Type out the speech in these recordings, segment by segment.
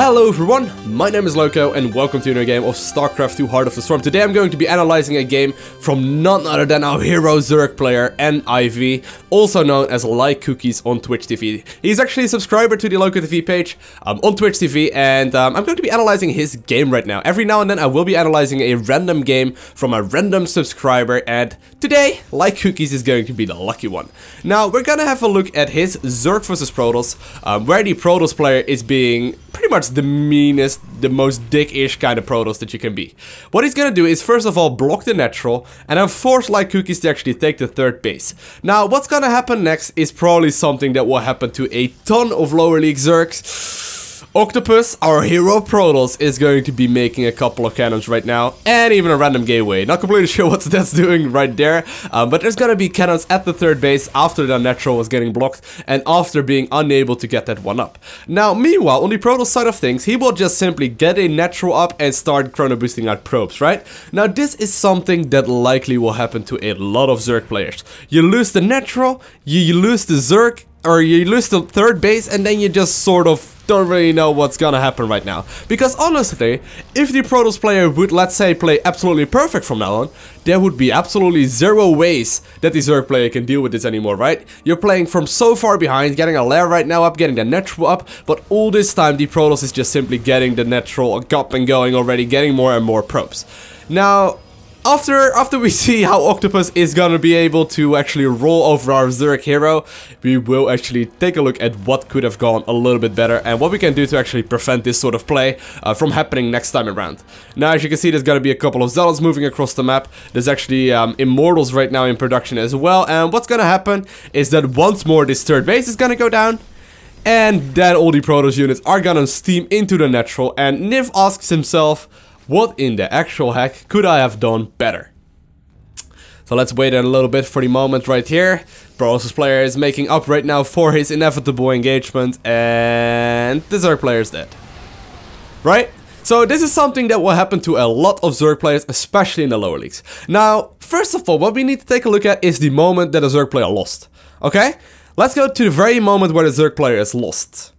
Hello everyone, my name is Lowko and welcome to a new game of StarCraft II Heart of the Storm. Today I'm going to be analyzing a game from none other than our hero Zerg player, NIV, also known as LowkoTV on Twitch TV. He's actually a subscriber to the LowkoTV page on Twitch TV, and I'm going to be analyzing his game right now. Every now and then I will be analyzing a random game from a random subscriber, and today LowkoTV is going to be the lucky one. Now we're gonna have a look at his Zerg vs Protoss, where the Protoss player is being pretty much the meanest, the most dick-ish kind of Protoss that you can be. What he's gonna do is first of all block the natural and then force LowkoTV to actually take the third base. Now what's gonna happen next is probably something that will happen to a ton of lower league Zergs. Octopus, our hero Protoss, is going to be making a couple of cannons right now, and even a random gateway. Not completely sure what that's doing right there, but there's gonna be cannons at the third base after the natural was getting blocked, and after being unable to get that one up. Now, meanwhile, on the Protoss side of things, he will just simply get a natural up and start chrono boosting out probes, right? Now, this is something that likely will happen to a lot of Zerg players. You lose the natural, you lose the Zerg, or you lose the third base, and then you just sort of don't really know what's gonna happen right now. Because honestly, if the Protoss player would, let's say, play absolutely perfect from now on, there would be absolutely zero ways that the Zerg player can deal with this anymore, right? You're playing from so far behind, getting a lair right now up, getting the natural up, but all this time the Protoss is just simply getting the natural up and going already, getting more and more probes. Now, after we see how Octopus is gonna be able to actually roll over our Zerg hero, we will actually take a look at what could have gone a little bit better and what we can do to actually prevent this sort of play from happening next time around. Now, as you can see, there's gonna be a couple of Zealots moving across the map. There's actually Immortals right now in production as well, and what's gonna happen is that once more this third base is gonna go down, and then all the Protoss units are gonna steam into the natural, and Niv asks himself, what in the actual heck could I have done better? So let's wait a little bit for the moment right here. Protoss player is making up right now for his inevitable engagement, and the Zerg player is dead. Right? So this is something that will happen to a lot of Zerg players, especially in the lower leagues. Now, first of all, what we need to take a look at is the moment that a Zerg player lost. Okay? Let's go to the very moment where the Zerg player is lost.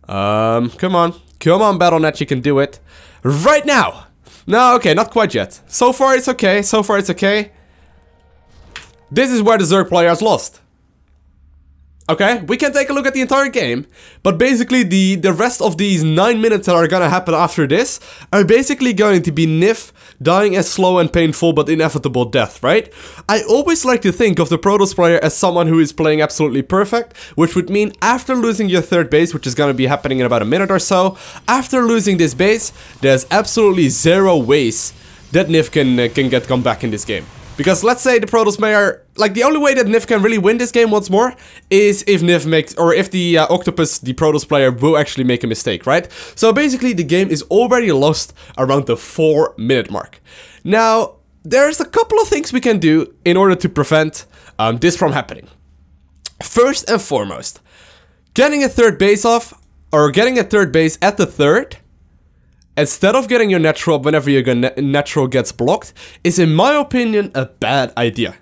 Come on, Battle.net, you can do it. Right now! No, okay, not quite yet. So far it's okay, This is where the Zerg player has lost. Okay, we can take a look at the entire game, but basically the rest of these 9 minutes that are gonna happen after this are basically going to be Niv dying a slow and painful but inevitable death, right? I always like to think of the Protoss player as someone who is playing absolutely perfect, which would mean after losing your third base, which is gonna be happening in about a minute or so, after losing this base, there's absolutely zero ways that Niv can come back in this game. Because let's say the Protoss player, like the only way that Niv can really win this game once more is if Niv makes, or if the Octopus, the Protoss player, will actually make a mistake, right? So basically the game is already lost around the 4-minute mark. Now, there's a couple of things we can do in order to prevent this from happening. First and foremost, getting a third base off, or getting a third base at the third, instead of getting your natural up whenever your natural gets blocked, is in my opinion a bad idea.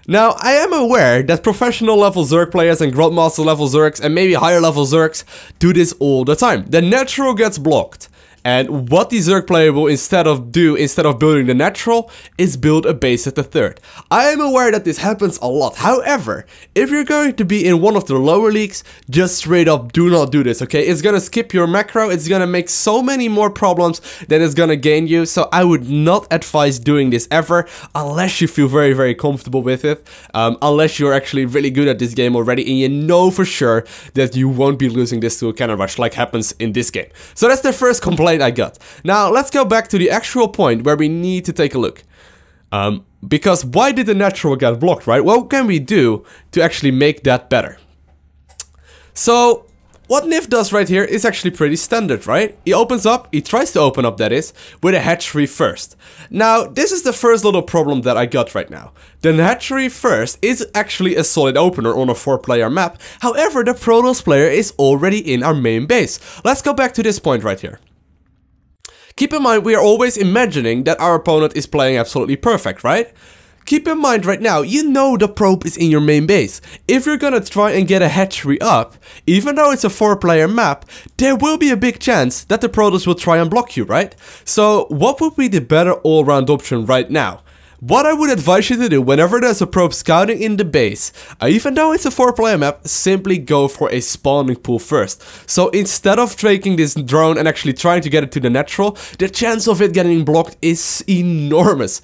Now, I am aware that professional level Zerg players and Grandmaster level Zergs and maybe higher level Zergs do this all the time. The natural gets blocked. And what the Zerg player will instead of building the natural, is build a base at the third. I am aware that this happens a lot. However, if you're going to be in one of the lower leagues, just straight up do not do this, okay? It's gonna skip your macro, it's gonna make so many more problems than it's gonna gain you, so I would not advise doing this ever, unless you feel very, very comfortable with it, unless you're actually really good at this game already, and you know for sure that you won't be losing this to a Canon Rush like happens in this game. So that's the first complaint I got. Now let's go back to the actual point where we need to take a look. Because why did the natural get blocked, right? What can we do to actually make that better? So what Niv does right here is actually pretty standard, right? He tries to open up, that is, with a hatchery first. Now, this is the first little problem that I got right now. The hatchery first is actually a solid opener on a 4-player map. However, the Protoss player is already in our main base. Let's go back to this point right here. Keep in mind, we are always imagining that our opponent is playing absolutely perfect, right? keep in mind right now, you know the probe is in your main base. If you're gonna try and get a hatchery up, even though it's a 4-player map, there will be a big chance that the Protoss will try and block you, right? So what would be the better all-round option right now? What I would advise you to do whenever there's a probe scouting in the base, even though it's a 4-player map, simply go for a spawning pool first. So instead of taking this drone and actually trying to get it to the natural, the chance of it getting blocked is enormous.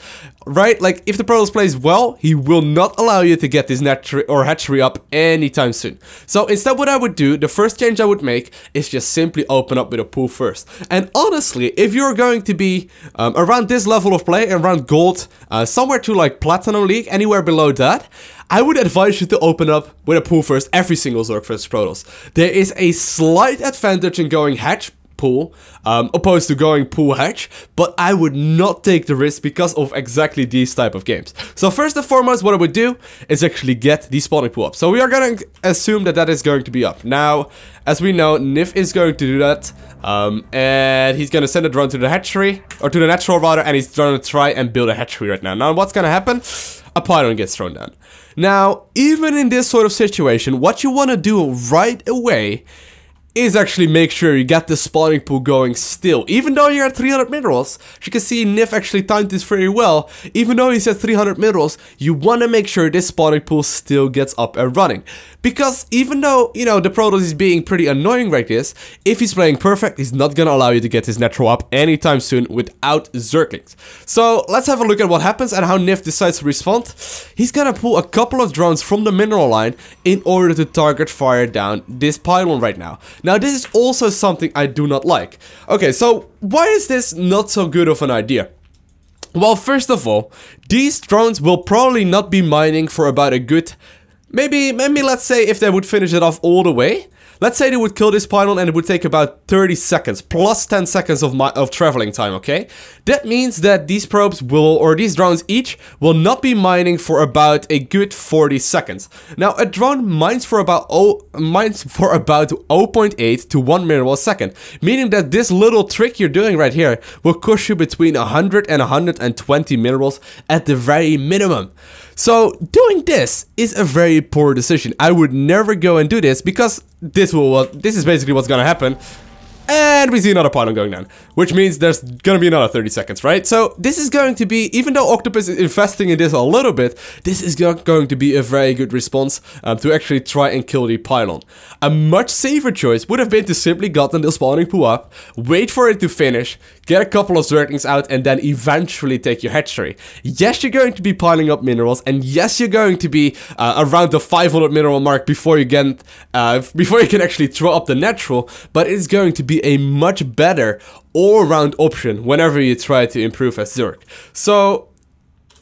Right? Like, if the Protoss plays well, he will not allow you to get this hatchery up anytime soon. So instead what I would do, the first change I would make is just simply open up with a pool first. And honestly, if you're going to be around this level of play, around gold, somewhere to like Platinum League, anywhere below that, I would advise you to open up with a pool first every single Zerg versus Protoss. There is a slight advantage in going hatch pool opposed to going pool hatch, but I would not take the risk because of exactly these type of games. So first and foremost, what I would do is actually get the spawning pool up. So we are going to assume that that is going to be up. Now, as we know, Nif is going to do that, and he's going to send a drone to the hatchery, or to the natural rather, and he's going to try and build a hatchery right now. Now, what's going to happen? A pylon gets thrown down. Now, even in this sort of situation, what you want to do right away is actually make sure you get the spawning pool going still. Even though you're at 300 minerals, as you can see, Nif actually timed this very well. Even though he's at 300 minerals, you want to make sure this spawning pool still gets up and running. Because even though, you know, the Protoss is being pretty annoying like this, if he's playing perfect, he's not gonna allow you to get his natural up anytime soon without Zerglings. So let's have a look at what happens and how Nif decides to respond. He's gonna pull a couple of drones from the mineral line in order to target fire down this pylon right now. Now, this is also something I do not like. Okay, so why is this not so good of an idea? Well, first of all, these drones will probably not be mining for about a good... Maybe let's say if they would finish it off all the way. Let's say they would kill this pylon and it would take about 30 seconds, plus 10 seconds of traveling time, okay? That means that these probes will, or these drones each, will not be mining for about a good 40 seconds. Now, a drone mines for about 0.8 to 1 mineral a second, meaning that this little trick you're doing right here will cost you between 100 and 120 minerals at the very minimum. So doing this is a very poor decision. I would never go and do this because this is basically what's gonna happen. And we see another pylon going down, which means there's gonna be another 30 seconds, right? So this is going to be, even though Octopus is investing in this a little bit, this is not going to be a very good response to actually try and kill the pylon. A much safer choice would have been to simply gotten the spawning pool up, wait for it to finish, get a couple of Zerglings out, and then eventually take your hatchery. Yes, you're going to be piling up minerals, and yes, you're going to be around the 500 mineral mark before you can actually throw up the natural, but it's going to be a much better all-around option whenever you try to improve as Zerg. So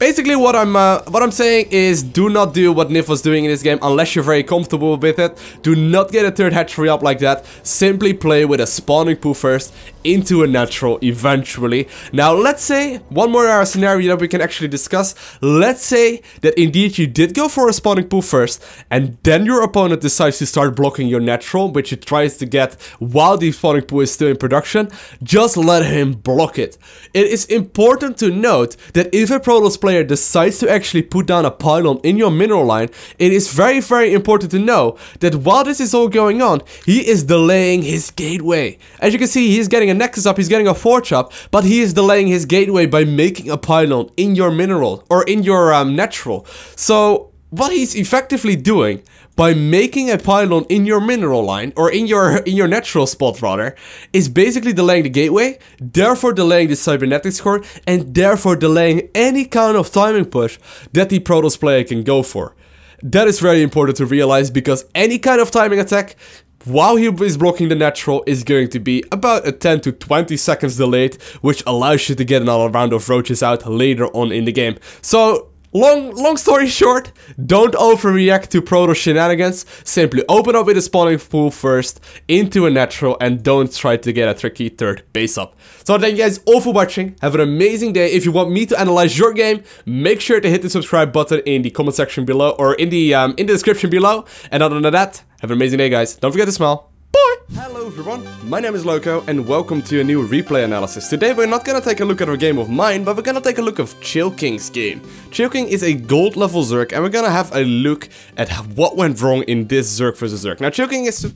basically what I'm saying is, do not do what Nif was doing in this game unless you're very comfortable with it. Do not get a third hatchery up like that. Simply play with a spawning pool first into a natural eventually. Now let's say one more scenario that we can actually discuss. Let's say that indeed you did go for a spawning pool first, and then your opponent decides to start blocking your natural, which he tries to get while the spawning pool is still in production. Just let him block it. It is important to note that if a Protoss player decides to actually put down a pylon in your mineral line, it is very, very important to know that while this is all going on, he is delaying his gateway. As you can see, he's getting a nexus up, he's getting a forge up, but he is delaying his gateway by making a pylon in your mineral, or in your natural. So what he's effectively doing by making a pylon in your mineral line, or in your natural spot rather, is basically delaying the gateway, therefore delaying the cybernetics core, and therefore delaying any kind of timing push that the Protoss player can go for. That is very important to realize, because any kind of timing attack while he is blocking the natural is going to be about a 10 to 20 seconds delayed, which allows you to get another round of roaches out later on in the game. So long story short, don't overreact to Protoss shenanigans. Simply open up with a spawning pool first into a natural, and don't try to get a tricky third base up. So thank you guys all for watching. Have an amazing day. If you want me to analyze your game, make sure to hit the subscribe button in the comment section below, or in the description below. And other than that, have an amazing day, guys. Don't forget to smile. Bye! Hello everyone, my name is Lowko and welcome to a new replay analysis. Today we're not gonna take a look at a game of mine, but we're gonna take a look of Chill King's game. Chill King is a gold level Zerg and we're gonna have a look at what went wrong in this Zerg vs Zerg. Now Chill King is